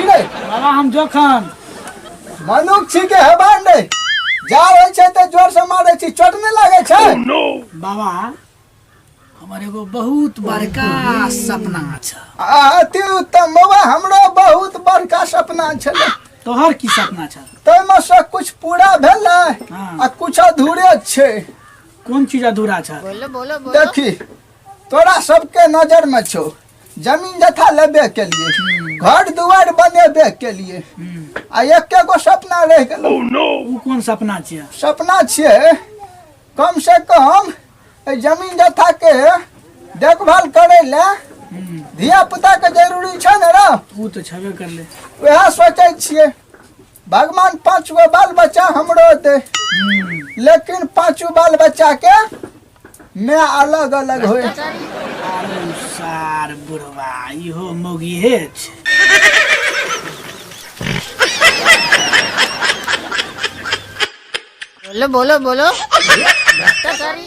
रे? बाबा हम जोखन मनुख छी के हेबान रे। जावे छे त जोर से मारे छी, चोट नहीं लागे छे? बाबा हमर एगो बहुत बड़का सपना छ। अति उत्तम बाबा, हमरो बहुत बड़का सपना छले। तोहर की सपना छ? तैमे से कुछ पूरा भेलै हाँ। आ कुछ अधूरे छे। कोन चीज अधूरा छ? बोलो बोलो बोलो। देखी तोरा सबके नजर में छो, जमीन जथा लेबे के लिए, घर दुआर बनेबे के लिए, आ एके गो सपना रह गेलो। ऊ कोन सपना छिय? सपना छे कम से कम ए जमीन जथा के देखभाल करे ले धिया पुता के जरूरी छे न रे। ऊ तो छबे करले। वह सोचे छिए भगवान 5 गो बाल बच्चा हमरो दे, लेकिन 5 बाल बच्चा के मैं अलग अलग होए। अरे सार बुढ़वा इहो मौगी हे छ। बोलो बोलो बोलो। भ्रष्टाचारी।